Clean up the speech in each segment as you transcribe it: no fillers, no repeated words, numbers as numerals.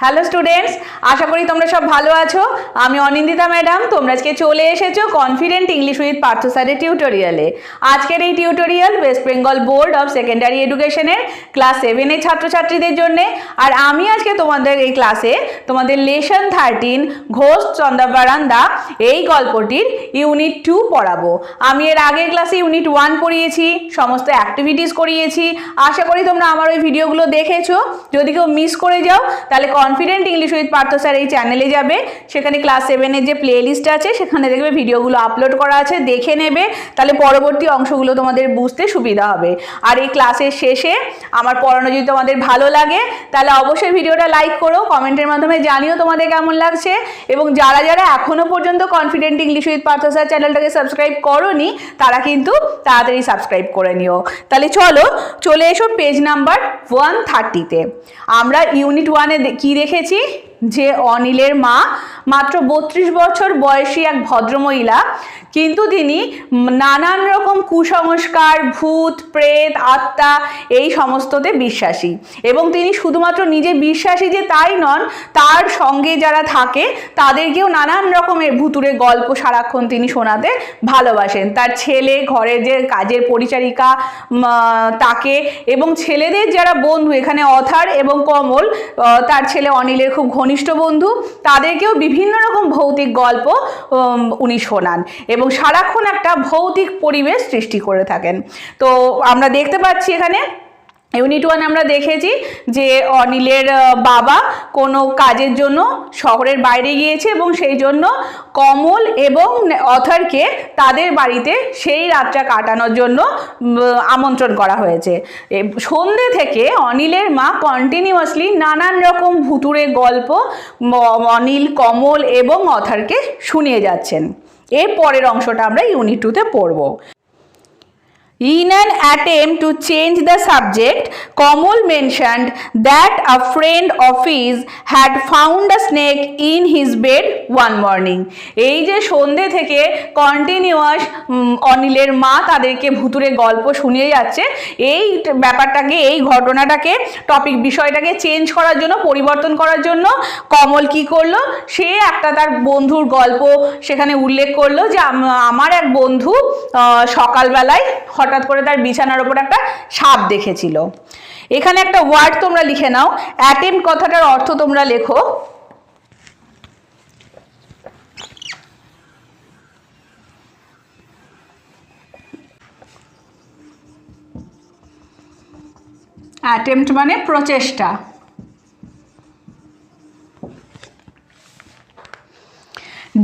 Hello students, আশা করি তোমরা সব ভালো আছো। আমি অনিন্দিতা ম্যাডাম। তোমরা আজকে চলে এসেছো কনফিডেন্ট ইংলিশ উইথ পার্থ স্যারের টিউটোরিয়ালে। আজকের এই tutorial West Bengal board of secondary এডুকেশনের ক্লাস 7-এর ছাত্রছাত্রীদের জন্য। আর আমি আজকে তোমাদের এই ক্লাসে তোমাদের লেসন 13 ঘোস্টস অন দ্য বারান্দা এই গল্পটির ইউনিট 2 পড়াবো। আমি এর আগের ক্লাসে ইউনিট 1 পড়িয়েছি, সমস্ত অ্যাক্টিভিটিস করিয়েছি। আশা করি তোমরা আমার ওই ভিডিওগুলো দেখেছো। যদি কেউ মিস করে যাও তাহলে confident English with Partha sir এই চ্যানেলে যাবে, সেখানে ক্লাস 7-এর যে প্লে লিস্ট আছে সেখানে দেখবে ভিডিওগুলো আপলোড করা আছে, দেখে নেবে। তাহলে পরবর্তী অংশগুলো তোমাদের বুঝতে সুবিধা হবে। আর এই ক্লাসের শেষে আমার পড়ানো যদি তোমাদের ভালো লাগে তাহলে অবশ্যই ভিডিওটা লাইক করো, কমেন্টের মাধ্যমে জানিও তোমাদের কেমন লাগছে। এবং যারা যারা এখনও পর্যন্ত confident English with Partha sir চ্যানেলটাকে সাবস্ক্রাইব করোনি তারা কিন্তু তাড়াতাড়ি সাবস্ক্রাইব করে নিও। তাহলে চলে এসো পেজ নাম্বার 130-তে। আমরা ইউনিট 1-এ কি দেখেছি যে অনিলের মা মাত্র 32 বছর বয়সী এক ভদ্রমহিলা, কিন্তু তিনি নানান রকম কুসংস্কার, ভূত প্রেত, আত্মা এই সমস্ততে বিশ্বাসী। এবং তিনি শুধুমাত্র নিজে বিশ্বাসী যে তাই নন, তার সঙ্গে যারা থাকে তাদেরকেও নানান রকমের ভুতুরে গল্প সারাক্ষণ তিনি শোনাতে ভালোবাসেন। তার ছেলে, ঘরের যে কাজের পরিচারিকা তাকে, এবং ছেলেদের যারা বন্ধু, এখানে অথার এবং কমল তার ছেলে অনিলের খুব ঘনিষ্ঠ বন্ধু, তাদেরকেও বিভিন্ন রকম ভৌতিক গল্প উনি শোনান এবং সারাক্ষণ একটা ভৌতিক পরিবেশ সৃষ্টি করে থাকেন। তো আমরা দেখতে পাচ্ছি এখানে ইউনিট 1 আমরা দেখেছি যে অনিলের বাবা কোনো কাজের জন্য শহরের বাইরে গিয়েছে এবং সেই জন্য কমল এবং অথারকে তাদের বাড়িতে সেই রাতটা কাটানোর জন্য আমন্ত্রণ করা হয়েছে। সন্ধ্যে থেকে অনিলের মা কন্টিনিউয়াসলি নানান রকম ভুতুরে গল্প অনিল, কমল এবং অথারকে শুনিয়ে যাচ্ছেন। এর পরের অংশটা আমরা ইউনিট 2-তে পড়ব। In an attempt to change the subject, Kamal mentioned that a friend of his had found a snake in his bed one morning. এই যে সন্ধ্যে থেকে কন্টিনিউয়াস অনিলের মা তাদেরকে ভুতুরে গল্প শুনিয়ে যাচ্ছে, এই ব্যাপারটাকে, এই ঘটনাটাকে, বিষয়টাকে চেঞ্জ করার জন্য, পরিবর্তন করার জন্য কমল কি করলো, সে একটা তার বন্ধুর গল্প সেখানে উল্লেখ করলো যে আমার এক বন্ধু সকালবেলায় হঠাৎ করে তার বিছানার ওপর একটা সাপ দেখেছিল। এখানে একটা ওয়ার্ড তোমরা লিখে নাও, অ্যাটেম্প কথাটার অর্থ তোমরা লেখো। অ্যাটেম্পট মানে প্রচেষ্টা।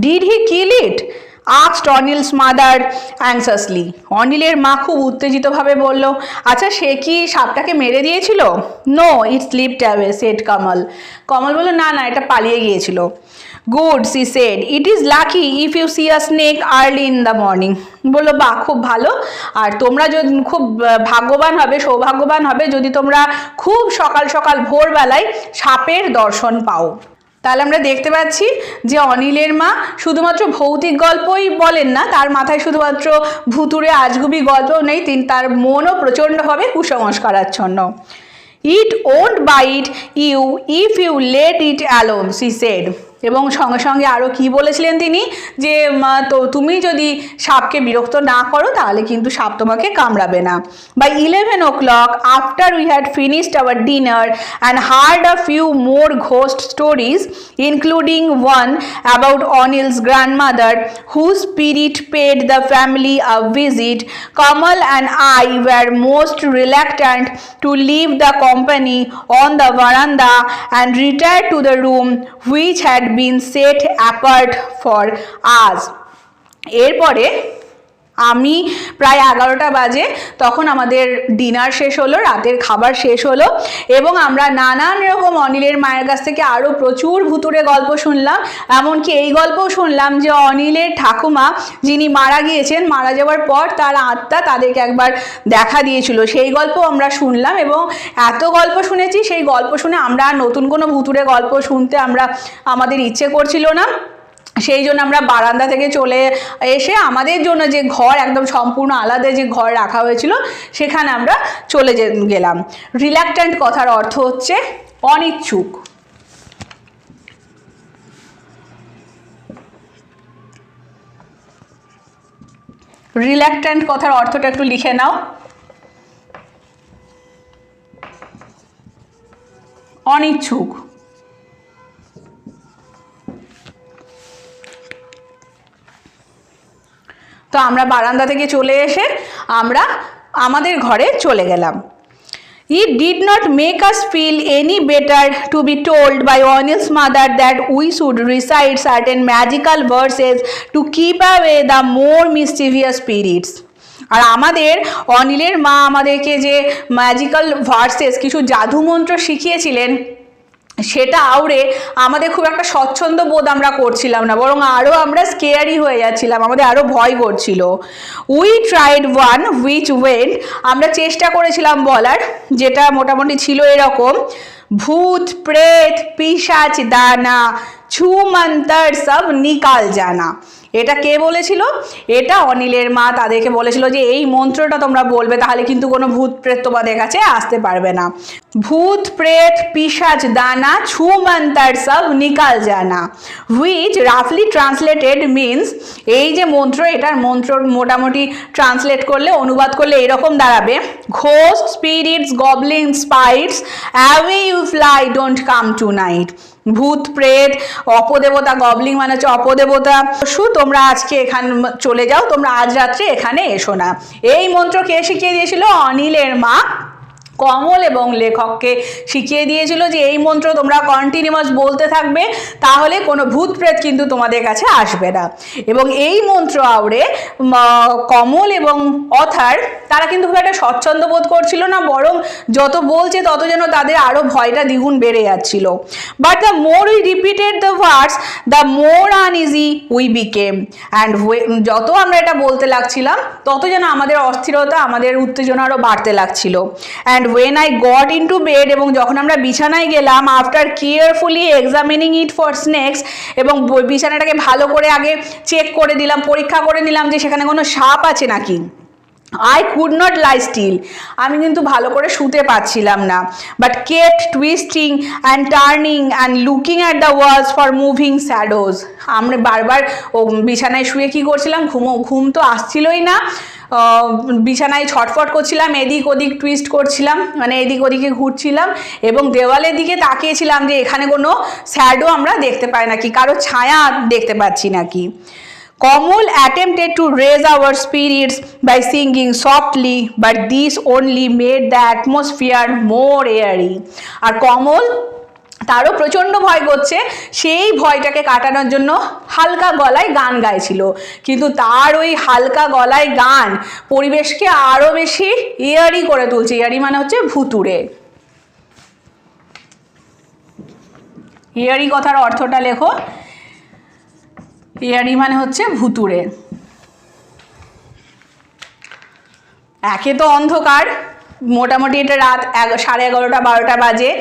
Did he kill it? asked Anil's mother anxiously. অনিলের মা খুব উত্তেজিতভাবে বলল, আচ্ছা সে কি সাপটাকে মেরে দিয়েছিল? No, it slipped away, said Kamal. কমল বলল, না না, এটা পালিয়ে গিয়েছিল। Good, she said. It is lucky if you see a snake early in the morning. বললো, বাহ, খুব ভালো। আর তোমরা যদি খুব ভাগ্যবান হবে, সৌভাগ্যবান হবে যদি তোমরা খুব সকাল সকাল ভোরবেলায় সাপের দর্শন পাও। তাহলে আমরা দেখতে পাচ্ছি যে অনিলের মা শুধুমাত্র ভৌতিক গল্পই বলেন না, তার মাথায় শুধুমাত্র ভুতুরে আজগুবি গল্প নেই, তার মনও প্রচণ্ডভাবে কুসংস্কারাচ্ছন্ন। It won't bite you if you let it alone, she said. এবং সঙ্গে সঙ্গে আরও কি বলেছিলেন তিনি, যে তো তুমি যদি সাপকে বিরক্ত না করো তাহলে কিন্তু সাপ তোমাকে কামড়াবে না। By 11 o'clock, after we had finished our dinner and heard a few more ghost stories, including one about Anil's grandmother whose spirit paid the family a visit, Kamal and I were most reluctant to leave the company on the veranda and retire to the room which had been set apart for us. এরপরে আমি প্রায় 11টা বাজে, তখন আমাদের dinner শেষ হলো, রাতের খাবার শেষ হলো, এবং আমরা নানান রকম অনিলের মায়ের কাছ থেকে আরও প্রচুর ভুতুরে গল্প শুনলাম। এমনকি এই গল্পও শুনলাম যে অনিলের ঠাকুমা যিনি মারা গিয়েছেন, মারা যাওয়ার পর তার আত্মা তাদেরকে একবার দেখা দিয়েছিল, সেই গল্প আমরা শুনলাম। এবং এত গল্প শুনেছি, সেই গল্প শুনে আমরা নতুন কোনো ভুতুরে গল্প শুনতে আমাদের ইচ্ছে করছিল না। সেই জন্য আমরা বারান্দা থেকে চলে এসে আমাদের জন্য যে ঘর একদম সম্পূর্ণ আলাদা যে ঘর রাখা হয়েছিল সেখানে আমরা চলে গেলাম। রিল্যাক্ট্যান্ট কথার অর্থ হচ্ছে অনিচ্ছুক। রিল্যাক্ট্যান্ট কথার অর্থটা একটু লিখে নাও। অনিচ্ছুক। তো আমরা বারান্দা থেকে চলে এসে আমরা আমাদের ঘরে চলে গেলাম। It did not make us feel any better to be told by Anil's mother that we should recite certain magical verses to keep away the more mischievous spirits. আর আমাদের অনিলের মা আমাদেরকে যে ম্যাজিক্যাল ভার্সেস কিছু জাদু মন্ত্র শিখিয়েছিলেন সেটা আউড়ে আমাদের খুব একটা স্বচ্ছন্দ বোধ আমরা করছিলাম না, বরং আরও আমরা স্কেয়ারি হয়ে যাচ্ছিলাম, আমাদের আরও ভয় করছিল। We tried one which went, আমরা চেষ্টা করেছিলাম বলার, যেটা মোটামুটি ছিল এরকম: ভূত প্রেত পিশাচ দানা ছু মন্তর সব নিকাল জানা। এটা কে বলেছিল? এটা অনিলের মা তাদেরকে বলেছিল যে এই মন্ত্রটা তোমরা বলবে, তাহলে কিন্তু কোনো ভূত প্রেত তোমাদের কাছে আসতে পারবে না। ভূত প্রেত পিশাচ দানা ছু মন্তর সব নিকাল জানা, হুইচ রাফলি ট্রান্সলেটেড মিনস, এই যে মন্ত্র, এটার মন্ত্র মোটামুটি ট্রান্সলেট করলে, অনুবাদ করলে এরকম দাঁড়াবে: ghost spirits goblin sprites away you fly don't come tonight. ভূত প্রেত অপদেবতা, গবলিং মানে হচ্ছে অপদেবতা, তোমরা আজকে এখানে চলে যাও, তোমরা আজ রাত্রে এখানে এসো না। এই মন্ত্র কে শিখিয়ে দিয়েছিল? অনিলের মা কমল এবং লেখককে শিখিয়ে দিয়েছিল যে এই মন্ত্র তোমরা কন্টিনিউয়াস বলতে থাকবে, তাহলে কোনো ভূত প্রেত কিন্তু তোমাদের কাছে আসবে না। এবং এই মন্ত্র আউড়ে কমল এবং অথার তারা কিন্তু খুব একটা স্বচ্ছন্দ বোধ করছিল না, বরং যত বলছে তত যেন তাদের আরও ভয়টা দ্বিগুণ বেড়ে যাচ্ছিল। But the more we repeated the verse the more uneasy we became, and যত আমরা এটা বলতে লাগছিলাম তত যেন আমাদের অস্থিরতা, আমাদের উত্তেজনা আরও বাড়তে লাগছিল। And when I got into bed, এবং যখন আমরা বিছানায় গেলাম, after carefully examining it for snake's, এবং বিছানাটাকে ভালো করে আগে চেক করে দিলাম, পরীক্ষা করে নিলাম যে সেখানে কোনো সাপ আছে নাকি। I could not lie still, আমি কিন্তু ভালো করে শুতে পারছিলাম না, but kept twisting and turning and looking at the walls for moving shadows, আমরা বারবার বিছানায় শুয়ে কি করছিলাম, ঘুম তো আসছিলই না, বিছানায় ছটফট করছিলাম, এদিক ওদিক টুইস্ট করছিলাম, মানে এদিক ওদিকে ঘুরছিলাম এবং দেওয়ালের দিকে তাকিয়েছিলাম যে এখানে কোনো শ্যাডো আমরা দেখতে পাই নাকি, কারো ছায়া দেখতে পাচ্ছি নাকি। Kamal attempted to raise our spirits by singing softly, but this only made the atmosphere more airy. আর কমল তারও প্রচণ্ড ভয় করছে, সেই ভয়টাকে কাটানোর জন্য হালকা গলায় গান গাইছিল, কিন্তু তার ওই হালকা গলায় গান পরিবেশকে আরও বেশি ইয়ারি করে তুলছে। ইয়ারি মানে হচ্ছে ভুতুড়ে। ইয়ারি কথার অর্থটা লেখো। ইয়ারি মানে হচ্ছে ভুতুড়ে। একে তো অন্ধকার, মোটামুটি এটা রাত 11:30-12টা বাজে।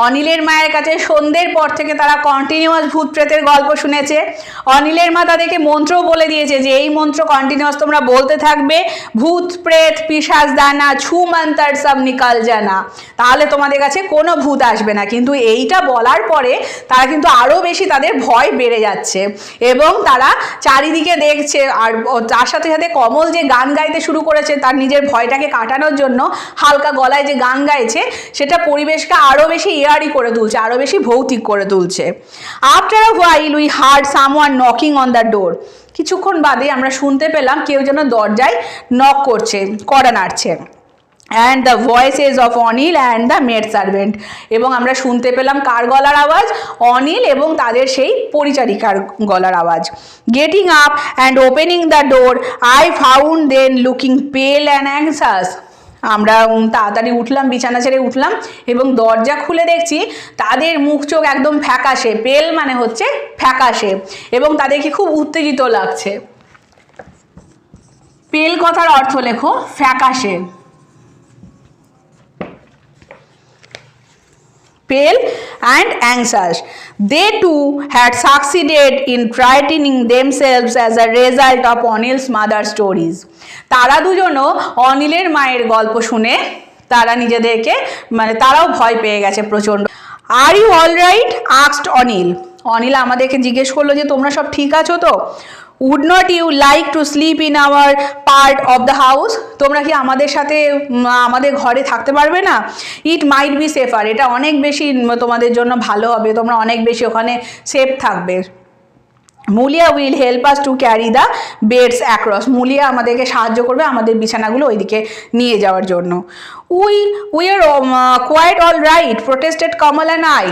অনিলের মায়ের কাছে সন্ধ্যের পর থেকে তারা কন্টিনিউয়াস ভূত প্রেতের গল্প শুনেছে। অনিলের মা তাদেরকে মন্ত্রও বলে দিয়েছে যে এই মন্ত্র কন্টিনিউয়াস তোমরা বলতে থাকবে, ভূত প্রেত পিশাচ দানা ছু মন্তর সব নিকাল জানা, তাহলে তোমাদের কাছে কোনো ভূত আসবে না। কিন্তু এইটা বলার পরে তারা কিন্তু আরও বেশি তাদের ভয় বেড়ে যাচ্ছে এবং তারা চারিদিকে দেখছে। আর তার সাথে সাথে কমল যে গান গাইতে শুরু করেছে তার নিজের ভয়টাকে কাটানোর জন্য, হালকা গলায় যে গান গাইছে সেটা পরিবেশকে আরও বেশি ইয়ারি করে তুলছে, আরও বেশি ভৌতিক করে তুলছে। After a while we heard someone knocking on the door, কিছুক্ষণ বাদে আমরা শুনতে পেলাম কেউ যেন দরজায় নক করছে, কড়া নাড়ছে। And the voices of Anil and the maid servant, এবং আমরা শুনতে পেলাম কার গলার আওয়াজ? অনিল এবং তাদের সেই পরিচারিকার গলার আওয়াজ। Getting up and opening the door I found them looking pale and anxious, আমরা তাড়াতাড়ি উঠলাম, বিছানা ছেড়ে উঠলাম এবং দরজা খুলে দেখছি তাদের মুখ চোখ একদম ফ্যাকাশে, পেল মানে হচ্ছে ফ্যাকাশে, এবং তাদেরকে খুব উত্তেজিত লাগছে। পেল কথার অর্থ লেখো ফ্যাকাশে। Pale and anxious. They too had succeeded in frightening themselves as a result of Anil's mother's stories. তারা দুজনও অনিলের মায়ের গল্প শুনে তারা নিজেদেরকে তারাও ভয় পেয়ে গেছে প্রচণ্ড। Are you all right? Asked Anil. Anil আমাদেরকে জিজ্ঞেস করলো যে তোমরা সব ঠিক আছো তো? would not you like to sleep in our part of the house? তোমরা কি আমাদের সাথে আমাদের ঘরে থাকতে পারবে না? It might be safer, এটা অনেক বেশি তোমাদের জন্য ভালো হবে, তোমরা অনেক বেশি ওখানে সেফ থাকবে। Mulia will help us to carry the beds across, Mulia আমাদেরকে সাহায্য করবে আমাদের বিছানাগুলো ওইদিকে নিয়ে যাওয়ার জন্য। We are quite all right protested Kamal and I,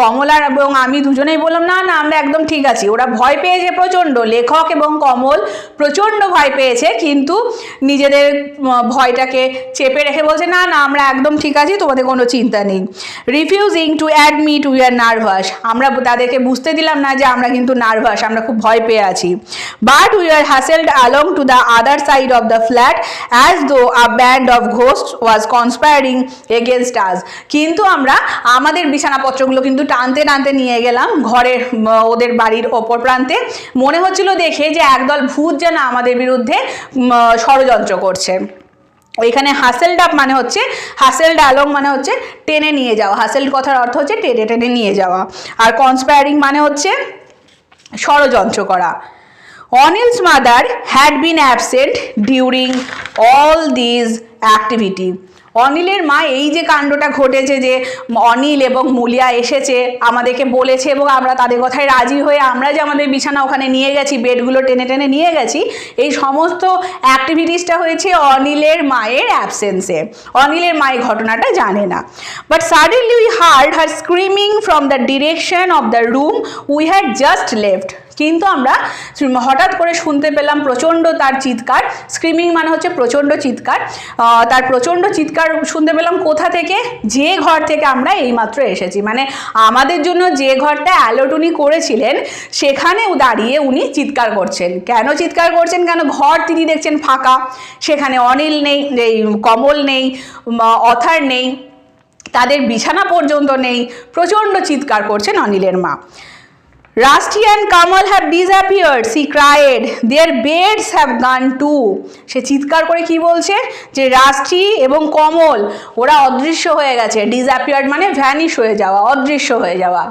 Kamala এবং আমি দুজনেই বললাম না না আমরা একদম ঠিক আছি। ওরা ভয় পেয়েছে প্রচণ্ড, লেখক এবং কমল প্রচণ্ড ভয় পেয়েছে, কিন্তু নিজেদের ভয়টাকে চেপে রেখে বলছে না না আমরা একদম ঠিক আছি, তোমাদের কোনো চিন্তা নেই। Refusing to admit we are nervous, আমরা তাদেরকে বুঝতে দিলাম না যে আমরা কিন্তু নার্ভাস, আমরা খুব ভয় পেয়ে আছি। But we are hassled along to the other side of the flat as though a band of ghost was conspiring against us, কিন্তু আমরা আমাদের বিছানাপত্রগুলো কিন্তু টানতে টানতে নিয়ে গেলাম ঘরের ওদের বাড়ির ওপর প্রান্তে। মনে হচ্ছিল দেখে যে একদল ভূত যেন আমাদের বিরুদ্ধে ষড়যন্ত্র করছে। ওইখানে হাসেলড আপ মানে হচ্ছে, হাসেলড অ্যালং মানে হচ্ছে টেনে নিয়ে যাওয়া, হাসেলড কথার অর্থ হচ্ছে টেনে টেনে নিয়ে যাওয়া, আর কনস্পায়ারিং মানে হচ্ছে ষড়যন্ত্র করা। Anil's mother had been absent during all these activity, অনিলের মা এই যে কাণ্ডটা ঘটেছে যে অনিল এবং মুলিয়া এসেছে আমাদেরকে বলেছে এবং আমরা তাদের কথায় রাজি হয়ে আমরা যে আমাদের বিছানা ওখানে নিয়ে গেছি, বেডগুলো টেনে টেনে নিয়ে গেছি, এই সমস্ত অ্যাক্টিভিটিসটা হয়েছে অনিলের মায়ের অ্যাবসেন্সে। অনিলের মা এই ঘটনাটা জানে না। But suddenly we heard her screaming from the direction of the room we had just left, কিন্তু আমরা হঠাৎ করে শুনতে পেলাম প্রচণ্ড তার চিৎকার, স্ক্রিমিং মানে হচ্ছে প্রচণ্ড চিৎকার, তার প্রচণ্ড চিৎকার শুনতে পেলাম কোথা থেকে? যে ঘর থেকে আমরা এইমাত্র এসেছি, মানে আমাদের জন্য যে ঘরটা অ্যালট উনি করেছিলেন সেখানেও দাঁড়িয়ে উনি চিৎকার করছেন। কেন চিৎকার করছেন? কেন ঘর তিনি দেখছেন ফাঁকা, সেখানে অনিল নেই, এই কমল নেই, অথার নেই, তাদের বিছানা পর্যন্ত নেই, প্রচণ্ড চিৎকার করছেন অনিলের মা। Rusty and Kamal have disappeared, she cried. Their beds have gone too. সে চিৎকার করে কি বলছে যে রাস্টি এবং কমল ওরা অদৃশ্য হয়ে গেছে। ডিসঅ্যাপিয়ার্ড মানে ভ্যানিশ হয়ে যাওয়া, অদৃশ্য হয়ে যাওয়া।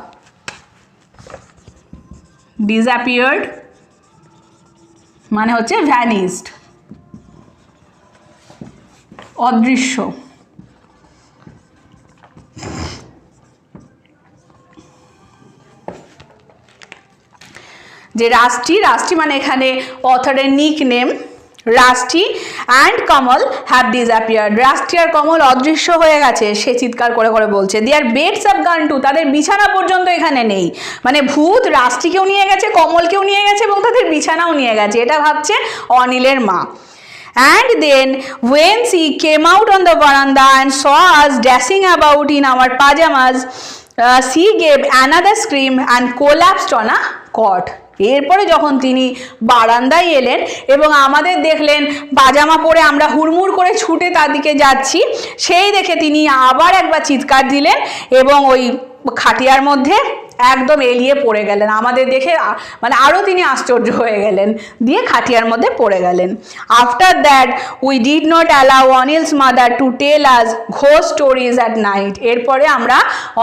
ডিসঅ্যাপিয়ার্ড মানে হচ্ছে ভ্যানিশড, অদৃশ্য। যে রাস্টি, রাস্টি মানে এখানে অথরের nickname, Rusty and Kamal have disappeared, Rusty আর কমল অদৃশ্য হয়ে গেছে, সে চিৎকার করে করে বলছে। Their beds have gone too, তাদের বিছানা পর্যন্ত এখানে নেই, মানে ভূত রাস্টিকেও নিয়ে গেছে, কমলকেও নিয়ে গেছে এবং তাদের বিছানাও নিয়ে গেছে, এটা ভাবছে অনিলের মা। And then when she came out on the veranda and saw us dashing about in our pajamas, she gave another scream and collapsed on a cot. এরপরে যখন তিনি বারান্দায় এলেন এবং আমাদের দেখলেন পাজামা পরে আমরা হুড়মুড় করে ছুটে তার দিকে যাচ্ছি, সেই দেখে তিনি আবার একবার চিৎকার দিলেন এবং ওই খাটিয়ার মধ্যে একদম এলিয়ে পড়ে গেলেন। আমাদের দেখে মানে আরও তিনি আশ্চর্য হয়ে গেলেন, দিয়ে খাটিয়ার মধ্যে পড়ে গেলেন। After that we did not allow Anil's mother to tell us ghost stories at night, এরপরে আমরা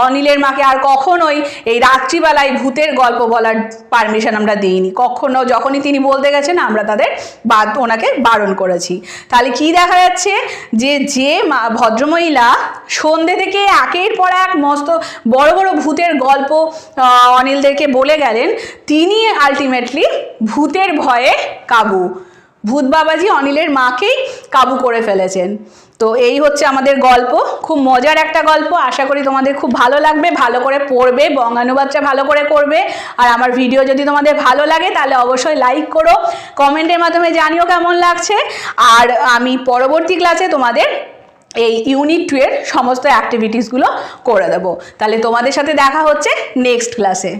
অনিলের মাকে আর কখনোই এই রাত্রিবেলায় ভূতের গল্প বলার পারমিশন আমরা দিইনি, কখনো। যখনই তিনি বলতে গেছেন আমরা তাদের ওনাকে বারণ করেছি। তাহলে কি দেখা যাচ্ছে যে যে ভদ্রমহিলা সন্ধ্যে থেকে একের পর এক মস্ত বড় বড় ভূতের গল্প অনিলদেরকে বলে গেলেন, তিনি আলটিমেটলি ভূতের ভয়ে কাবু, ভূত বাবাজি অনিলের মাকেই কাবু করে ফেলেছেন। তো এই হচ্ছে আমাদের গল্প, খুব মজার একটা গল্প। আশা করি তোমাদের খুব ভালো লাগবে, ভালো করে পড়বে, বঙ্গানুবাদটা ভালো করে করবে। আর আমার ভিডিও যদি তোমাদের ভালো লাগে তাহলে অবশ্যই লাইক করো, কমেন্টের মাধ্যমে জানিও কেমন লাগছে। আর আমি পরবর্তী ক্লাসে তোমাদের এই ইউনিট 2 এর সমস্ত অ্যাক্টিভিটিসগুলো করে দেবো। তাহলে তোমাদের সাথে দেখা হচ্ছে নেক্সট ক্লাসে।